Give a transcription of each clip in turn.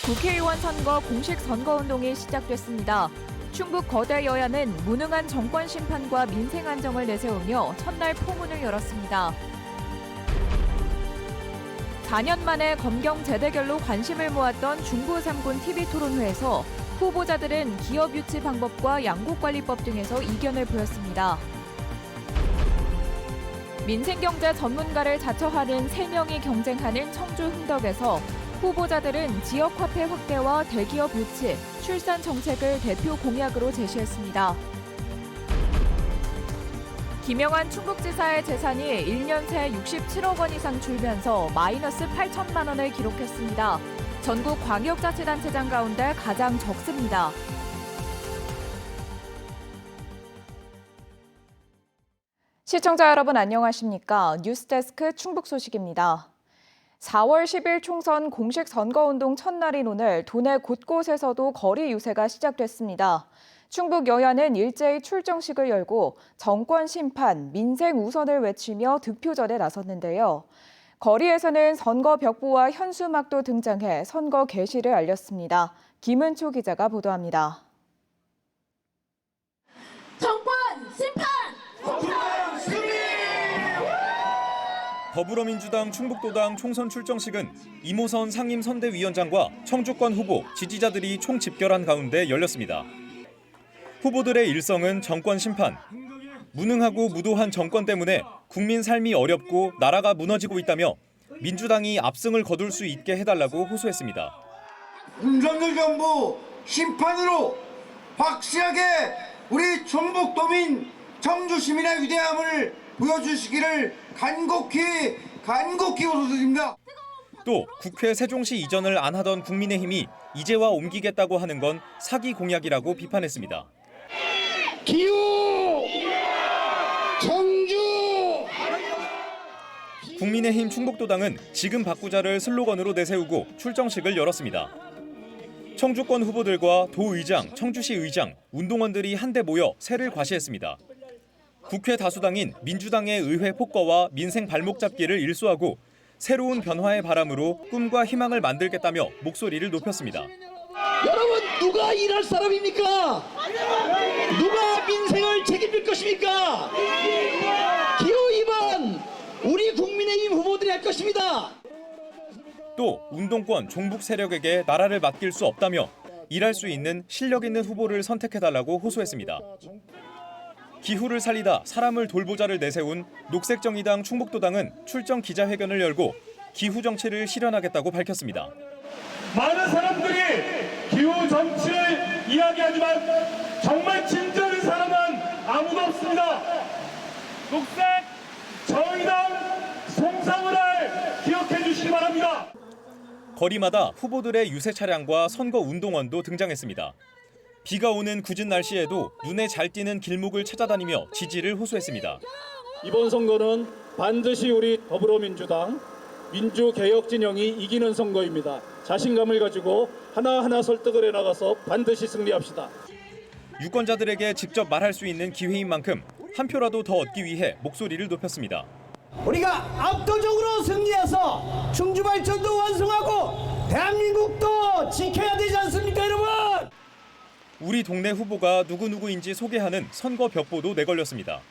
국회의원 선거 공식 선거운동이 시작됐습니다. 충북 거대 여야는 무능한 정권 심판과 민생 안정을 내세우며 첫날 포문을 열었습니다. 4년 만에 검경 재대결로 관심을 모았던 중부 3군 TV토론회에서 후보자들은 기업 유치 방법과 양국관리법 등에서 이견을 보였습니다. 민생경제 전문가를 자처하는 3명이 경쟁하는 청주 흥덕에서 후보자들은 지역화폐 확대와 대기업 유치, 출산 정책을 대표 공약으로 제시했습니다. 김영환 충북지사의 재산이 1년 새 67억 원 이상 줄면서 마이너스 8천만 원을 기록했습니다. 전국 광역자치단체장 가운데 가장 적습니다. 시청자 여러분 안녕하십니까? 뉴스데스크 충북 소식입니다. 4월 10일 총선 공식 선거운동 첫날인 오늘 도내 곳곳에서도 거리 유세가 시작됐습니다. 충북 여야는 일제히 출정식을 열고 정권 심판, 민생 우선을 외치며 득표전에 나섰는데요. 거리에서는 선거 벽보와 현수막도 등장해 선거 개시를 알렸습니다. 김은초 기자가 보도합니다. 정권 심판! 정권 승리! 더불어민주당 충북도당 총선 출정식은 이모선 상임선대위원장과 청주권 후보, 지지자들이 총집결한 가운데 열렸습니다. 후보들의 일성은 정권 심판, 무능하고 무도한 정권 때문에 국민 삶이 어렵고 나라가 무너지고 있다며 민주당이 압승을 거둘 수 있게 해달라고 호소했습니다. 윤석열 정부 심판으로 확실하게 우리 충북도민 청주시민의 위대함을 보여주시기를 간곡히 호소드립니다. 또 국회 세종시 이전을 안 하던 국민의힘이 이제와 옮기겠다고 하는 건 사기 공약이라고 비판했습니다. 기호! 청주! 국민의힘 충북도당은 지금 바꾸자를 슬로건으로 내세우고 출정식을 열었습니다. 청주권 후보들과 도의장, 청주시 의장, 운동원들이 한데 모여 새를 과시했습니다. 국회 다수당인 민주당의 의회 폭거와 민생 발목 잡기를 일소하고 새로운 변화의 바람으로 꿈과 희망을 만들겠다며 목소리를 높였습니다. 여러분 누가 일할 사람입니까? 누가 민생을 책임질 것입니까? 기호 2번 우리 국민의힘 후보들이 할 것입니다. 또 운동권 종북 세력에게 나라를 맡길 수 없다며 일할 수 있는 실력 있는 후보를 선택해달라고 호소했습니다. 기후를 살리다 사람을 돌보자를 내세운 녹색정의당 충북도당은 출정 기자회견을 열고 기후 정치를 실현하겠다고 밝혔습니다. 많은 사람들이 기후 정치를 이야기하지만 정말 진정한 사람은 아무도 없습니다. 녹색 정의당 송상훈을 기억해 주시기 바랍니다. 거리마다 후보들의 유세 차량과 선거 운동원도 등장했습니다. 비가 오는 궂은 날씨에도 눈에 잘 띄는 길목을 찾아다니며 지지를 호소했습니다. 이번 선거는 반드시 우리 더불어민주당 민주개혁 진영이 이기는 선거입니다. 자신감을 가지고 하나하나 설득을 해나가서 반드시 승리합시다. 유권자들에게 직접 말할 수 있는 기회인 만큼 한 표라도 더 얻기 위해 목소리를 높였습니다. 우리가 압도적으로 승리해서 충주발전도 완성하고 대한민국도 지켜야 되지 않습니까 여러분? 우리 동네 후보가 누구누구인지 소개하는 선거 벽보도 내걸렸습니다.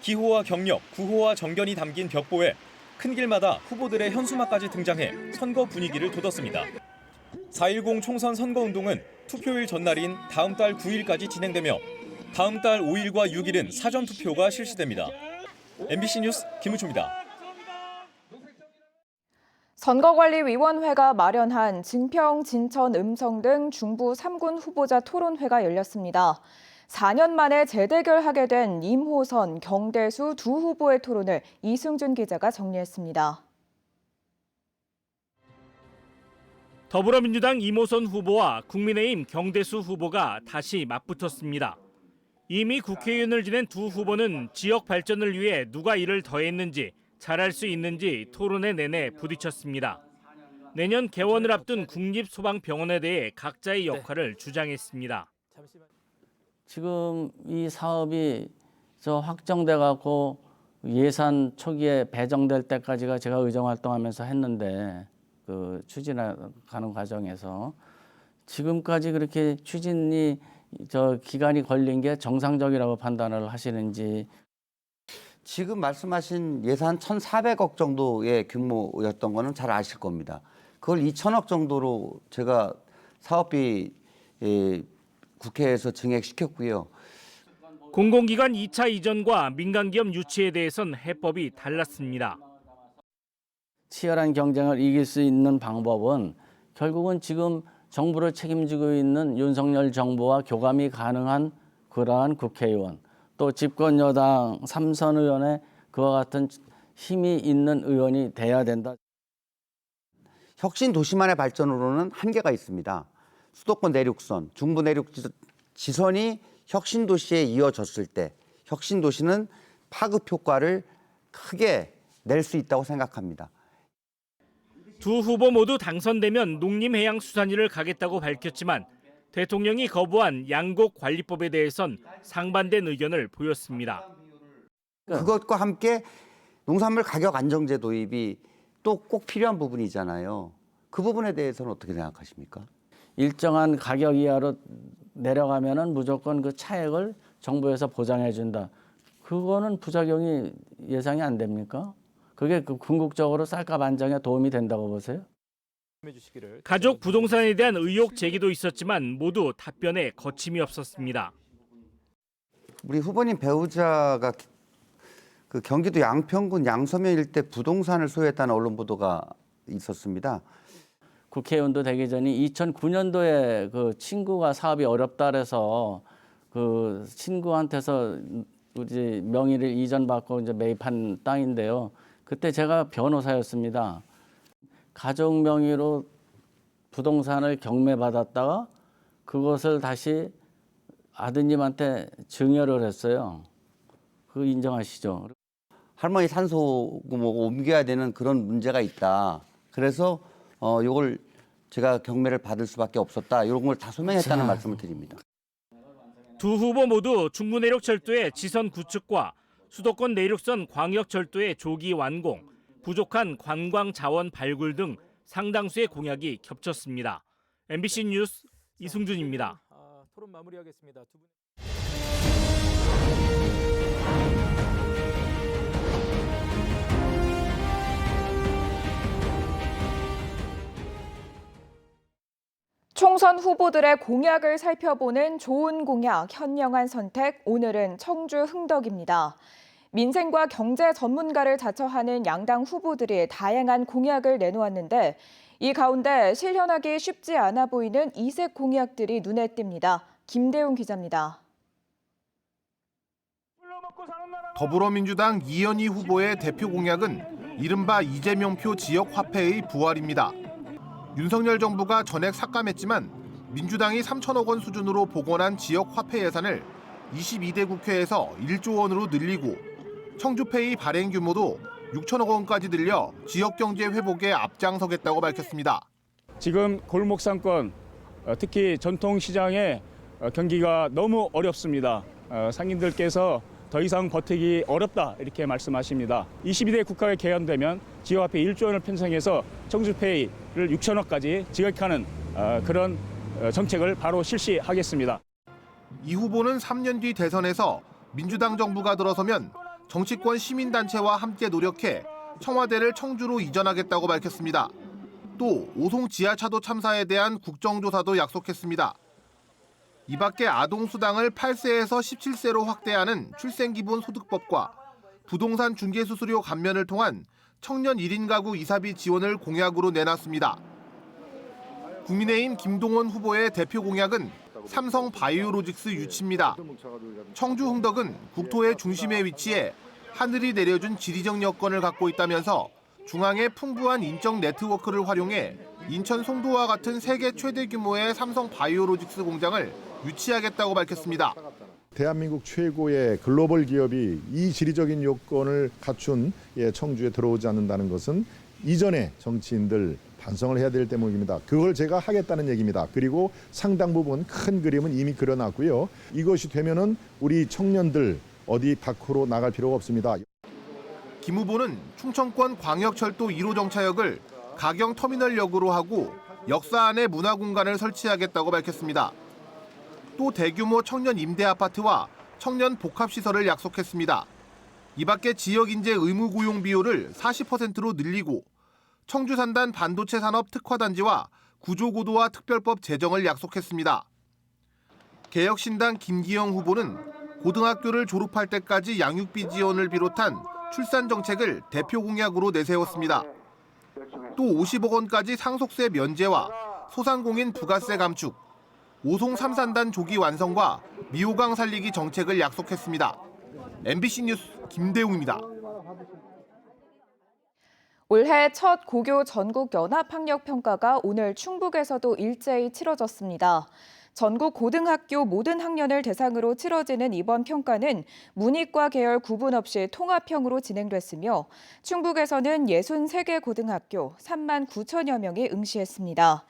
기호와 경력, 구호와 정견이 담긴 벽보에 큰 길마다 후보들의 현수막까지 등장해 선거 분위기를 돋웠습니다. 4.10 총선 선거운동은 투표일 전날인 다음 달 9일까지 진행되며 다음 달 5일과 6일은 사전투표가 실시됩니다. MBC 뉴스 김우초입니다. 선거관리위원회가 마련한 증평, 진천, 음성 등 중부 3군 후보자 토론회가 열렸습니다. 4년 만에 재대결하게 된 임호선, 경대수 두 후보의 토론을 이승준 기자가 정리했습니다. 더불어민주당 임호선 후보와 국민의힘 경대수 후보가 다시 맞붙었습니다. 이미 국회의원을 지낸 두 후보는 지역 발전을 위해 누가 일을 더했는지, 잘할 수 있는지 토론회 내내 부딪혔습니다. 내년 개원을 앞둔 국립소방병원에 대해 각자의 역할을 주장했습니다. 지금 이 사업이 확정돼 갖고 예산 초기에 배정될 때까지가 제가 의정 활동하면서 했는데 추진하는 과정에서 지금까지 그렇게 추진이 기간이 걸린 게 정상적이라고 판단을 하시는지. 지금 말씀하신 예산 1,400억 정도의 규모였던 거는 잘 아실 겁니다. 그걸 2,000억 정도로 제가 사업비 국회에서 증액시켰고요. 공공기관 2차 이전과 민간기업 유치에 대해선 해법이 달랐습니다. 치열한 경쟁을 이길 수 있는 방법은 결국은 지금 정부를 책임지고 있는 윤석열 정부와 교감이 가능한 그러한 국회의원, 또 집권 여당 3선 의원의 그와 같은 힘이 있는 의원이 돼야 된다. 혁신 도시만의 발전으로는 한계가 있습니다. 수도권 내륙선, 중부 내륙 지선이 혁신 도시에 이어졌을 때 혁신 도시는 파급 효과를 크게 낼 수 있다고 생각합니다. 두 후보 모두 당선되면 농림해양수산위를 가겠다고 밝혔지만 대통령이 거부한 양곡관리법에 대해선 상반된 의견을 보였습니다. 그것과 함께 농산물 가격 안정제 도입이 또 꼭 필요한 부분이잖아요. 그 부분에 대해서는 어떻게 생각하십니까? 일정한 가격 이하로 내려가면은 무조건 그 차액을 정부에서 보장해 준다. 그거는 부작용이 예상이 안 됩니까? 그게 궁극적으로 쌀값 안정에 도움이 된다고 보세요? 가족 부동산에 대한 의혹 제기도 있었지만 모두 답변에 거침이 없었습니다. 우리 후보님 배우자가 그 경기도 양평군 양서면 일대 부동산을 소유했다는 언론 보도가 있었습니다. 국회의원도 되기 전이 2009년도에 그 친구가 사업이 어렵다 그래서 그 친구한테서 이제 명의를 이전받고 이제 매입한 땅인데요. 그때 제가 변호사였습니다. 가족 명의로 부동산을 경매받았다가 그것을 다시 아드님한테 증여를 했어요. 그거 인정하시죠? 할머니 산소 뭐 옮겨야 되는 그런 문제가 있다. 그래서 이걸 제가 경매를 받을 수밖에 없었다. 이런 걸 다 소명했다는 말씀을 드립니다. 두 후보 모두 중부내륙철도의 지선 구축과 수도권 내륙선 광역철도의 조기 완공, 부족한 관광 자원 발굴 등 상당수의 공약이 겹쳤습니다. MBC 뉴스 이승준입니다. 토론 마무리하겠습니다. 두 분... 총선 후보들의 공약을 살펴보는 좋은 공약, 현명한 선택, 오늘은 청주 흥덕입니다. 민생과 경제 전문가를 자처하는 양당 후보들이 다양한 공약을 내놓았는데 이 가운데 실현하기 쉽지 않아 보이는 이색 공약들이 눈에 띕니다. 김대웅 기자입니다. 더불어민주당 이현희 후보의 대표 공약은 이른바 이재명표 지역화폐의 부활입니다. 윤석열 정부가 전액 삭감했지만 민주당이 3천억 원 수준으로 복원한 지역화폐 예산을 22대 국회에서 1조 원으로 늘리고 청주페이 발행 규모도 6천억 원까지 늘려 지역경제 회복에 앞장서겠다고 밝혔습니다. 지금 골목상권, 특히 전통시장의 경기가 너무 어렵습니다. 상인들께서 더 이상 버티기 어렵다 이렇게 말씀하십니다. 22대 국회가 개헌되면 지역화폐 1조 원을 편성해서 청주페이를 6천억까지 지역하는 그런 정책을 바로 실시하겠습니다. 이 후보는 3년 뒤 대선에서 민주당 정부가 들어서면 정치권 시민단체와 함께 노력해 청와대를 청주로 이전하겠다고 밝혔습니다. 또 오송 지하차도 참사에 대한 국정조사도 약속했습니다. 이 밖에 아동수당을 8세에서 17세로 확대하는 출생기본소득법과 부동산 중개수수료 감면을 통한 청년 1인 가구 이사비 지원을 공약으로 내놨습니다. 국민의힘 김동원 후보의 대표 공약은 삼성 바이오로직스 유치입니다. 청주 흥덕은 국토의 중심에 위치해 하늘이 내려준 지리적 여건을 갖고 있다면서 중앙의 풍부한 인적 네트워크를 활용해 인천 송도와 같은 세계 최대 규모의 삼성 바이오로직스 공장을 유치하겠다고 밝혔습니다. 대한민국 최고의 글로벌 기업이 이 지리적인 요건을 갖춘 청주에 들어오지 않는다는 것은 이전의 정치인들 반성을 해야 될 대목입니다. 그걸 제가 하겠다는 얘기입니다. 그리고 상당 부분 큰 그림은 이미 그려놨고요. 이것이 되면은 우리 청년들 어디 밖으로 나갈 필요가 없습니다. 김 후보는 충청권 광역철도 1호 정차역을 가경 터미널역으로 하고 역사 안에 문화공간을 설치하겠다고 밝혔습니다. 또 대규모 청년 임대 아파트와 청년 복합시설을 약속했습니다. 이 밖에 지역인재 의무 고용 비율을 40%로 늘리고 청주 산단 반도체 산업 특화단지와 구조고도화 특별법 제정을 약속했습니다. 개혁신당 김기영 후보는 고등학교를 졸업할 때까지 양육비 지원을 비롯한 출산 정책을 대표 공약으로 내세웠습니다. 또 50억 원까지 상속세 면제와 소상공인 부가세 감축, 오송 3산단 조기 완성과 미호강 살리기 정책을 약속했습니다. MBC 뉴스 김대웅입니다. 올해 첫 고교 전국 연합학력평가가 오늘 충북에서도 일제히 치러졌습니다. 전국 고등학교 모든 학년을 대상으로 치러지는 이번 평가는 문이과 계열 구분 없이 통합형으로 진행됐으며 충북에서는 63개 고등학교 3만 9천여 명이 응시했습니다.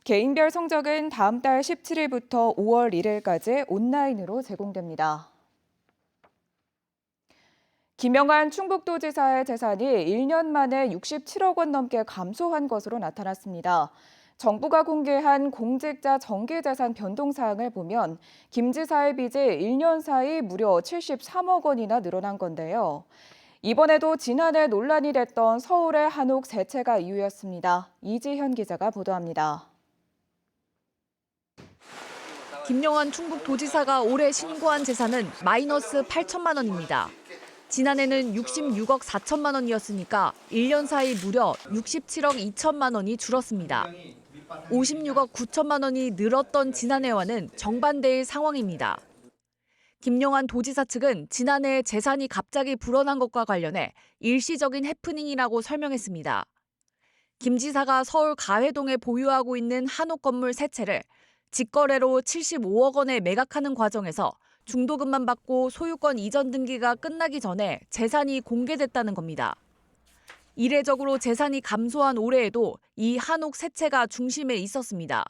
개인별 성적은 다음 달 17일부터 5월 1일까지 온라인으로 제공됩니다. 김영한 충북도지사의 재산이 1년 만에 67억 원 넘게 감소한 것으로 나타났습니다. 정부가 공개한 공직자 정기재산 변동사항을 보면 김 지사의 빚이 1년 사이 무려 73억 원이나 늘어난 건데요. 이번에도 지난해 논란이 됐던 서울의 한옥 세채가 이유였습니다. 이지현 기자가 보도합니다. 김영한 충북도지사가 올해 신고한 재산은 마이너스 8천만 원입니다. 지난해는 66억 4천만 원이었으니까 1년 사이 무려 67억 2천만 원이 줄었습니다. 56억 9천만 원이 늘었던 지난해와는 정반대의 상황입니다. 김영한 도지사 측은 지난해 재산이 갑자기 불어난 것과 관련해 일시적인 해프닝이라고 설명했습니다. 김 지사가 서울 가회동에 보유하고 있는 한옥 건물 3채를 직거래로 75억 원에 매각하는 과정에서 중도금만 받고 소유권 이전 등기가 끝나기 전에 재산이 공개됐다는 겁니다. 이례적으로 재산이 감소한 올해에도 이 한옥 3채가 중심에 있었습니다.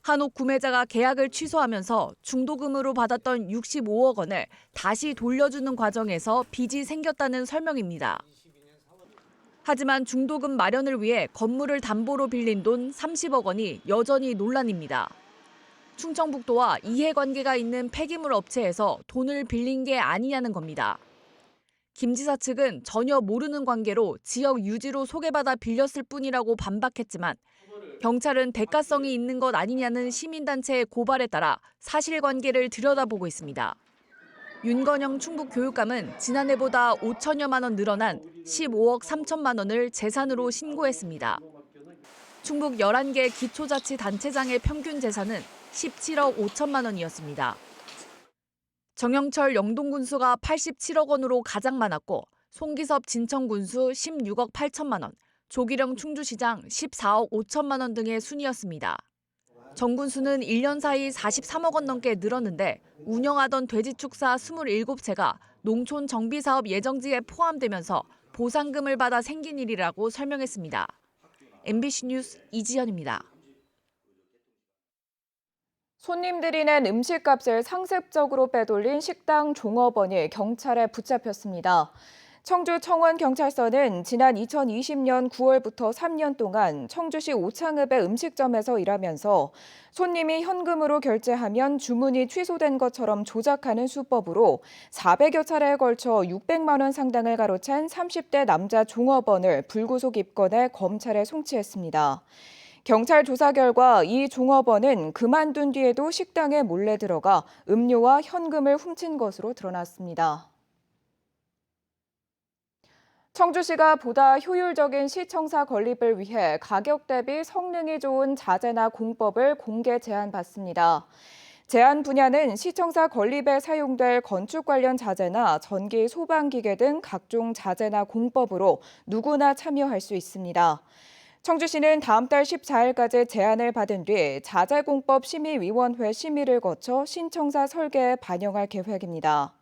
한옥 구매자가 계약을 취소하면서 중도금으로 받았던 65억 원을 다시 돌려주는 과정에서 빚이 생겼다는 설명입니다. 하지만 중도금 마련을 위해 건물을 담보로 빌린 돈 30억 원이 여전히 논란입니다. 충청북도와 이해관계가 있는 폐기물 업체에서 돈을 빌린 게 아니냐는 겁니다. 김 지사 측은 전혀 모르는 관계로 지역 유지로 소개받아 빌렸을 뿐이라고 반박했지만 경찰은 대가성이 있는 것 아니냐는 시민단체의 고발에 따라 사실관계를 들여다보고 있습니다. 윤건영 충북교육감은 지난해보다 5천여만 원 늘어난 15억 3천만 원을 재산으로 신고했습니다. 충북 11개 기초자치단체장의 평균 재산은 17억 5천만 원이었습니다. 정영철 영동군수가 87억 원으로 가장 많았고 송기섭 진천군수 16억 8천만 원, 조기령 충주시장 14억 5천만 원 등의 순이었습니다. 정 군수는 1년 사이 43억 원 넘게 늘었는데 운영하던 돼지축사 27채가 농촌 정비사업 예정지에 포함되면서 보상금을 받아 생긴 일이라고 설명했습니다. MBC 뉴스 이지연입니다. 손님들이 낸 음식값을 상습적으로 빼돌린 식당 종업원이 경찰에 붙잡혔습니다. 청주 청원경찰서는 지난 2020년 9월부터 3년 동안 청주시 오창읍의 음식점에서 일하면서 손님이 현금으로 결제하면 주문이 취소된 것처럼 조작하는 수법으로 400여 차례에 걸쳐 600만 원 상당을 가로챈 30대 남자 종업원을 불구속 입건해 검찰에 송치했습니다. 경찰 조사 결과 이 종업원은 그만둔 뒤에도 식당에 몰래 들어가 음료와 현금을 훔친 것으로 드러났습니다. 청주시가 보다 효율적인 시청사 건립을 위해 가격 대비 성능이 좋은 자재나 공법을 공개 제안받습니다. 제안 분야는 시청사 건립에 사용될 건축 관련 자재나 전기 소방기계 등 각종 자재나 공법으로 누구나 참여할 수 있습니다. 청주시는 다음 달 14일까지 제안을 받은 뒤 자재공법 심의위원회 심의를 거쳐 신청사 설계에 반영할 계획입니다.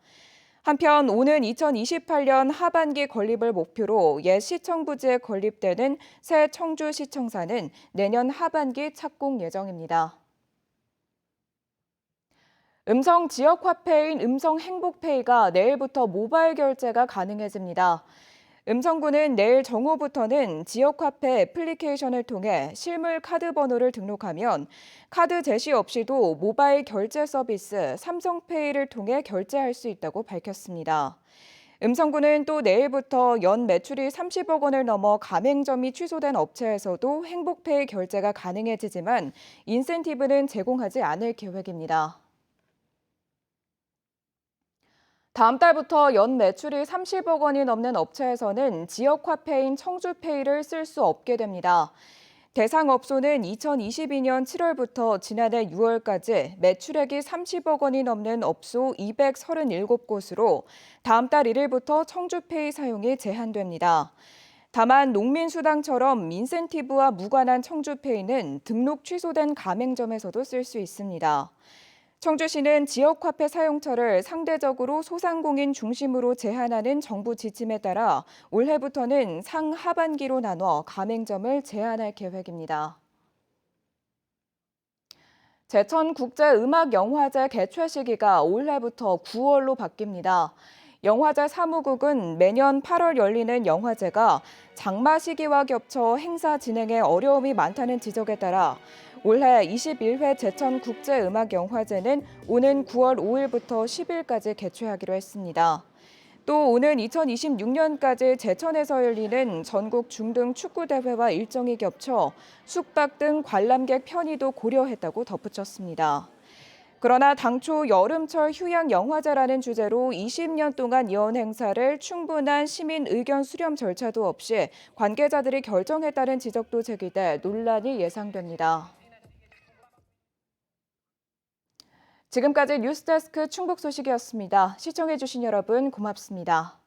한편 오는 2028년 하반기 건립을 목표로 옛 시청 부지에 건립되는 새 청주시청사는 내년 하반기 착공 예정입니다. 음성 지역 화폐인 음성 행복페이가 내일부터 모바일 결제가 가능해집니다. 음성군은 내일 정오부터는 지역화폐 애플리케이션을 통해 실물 카드 번호를 등록하면 카드 제시 없이도 모바일 결제 서비스 삼성페이를 통해 결제할 수 있다고 밝혔습니다. 음성군은 또 내일부터 연 매출이 30억 원을 넘어 가맹점이 취소된 업체에서도 행복페이 결제가 가능해지지만 인센티브는 제공하지 않을 계획입니다. 다음 달부터 연 매출이 30억 원이 넘는 업체에서는 지역 화폐인 청주페이를 쓸 수 없게 됩니다. 대상 업소는 2022년 7월부터 지난해 6월까지 매출액이 30억 원이 넘는 업소 237곳으로 다음 달 1일부터 청주페이 사용이 제한됩니다. 다만 농민수당처럼 인센티브와 무관한 청주페이는 등록 취소된 가맹점에서도 쓸 수 있습니다. 청주시는 지역화폐 사용처를 상대적으로 소상공인 중심으로 제한하는 정부 지침에 따라 올해부터는 상하반기로 나눠 가맹점을 제한할 계획입니다. 제천국제음악영화제 개최 시기가 올해부터 9월로 바뀝니다. 영화제 사무국은 매년 8월 열리는 영화제가 장마 시기와 겹쳐 행사 진행에 어려움이 많다는 지적에 따라 올해 21회 제천국제음악영화제는 오는 9월 5일부터 10일까지 개최하기로 했습니다. 또 오는 2026년까지 제천에서 열리는 전국 중등 축구대회와 일정이 겹쳐 숙박 등 관람객 편의도 고려했다고 덧붙였습니다. 그러나 당초 여름철 휴양영화제라는 주제로 20년 동안 이어온 행사를 충분한 시민 의견 수렴 절차도 없이 관계자들이 결정했다는 지적도 제기돼 논란이 예상됩니다. 지금까지 뉴스데스크 충북 소식이었습니다. 시청해주신 여러분 고맙습니다.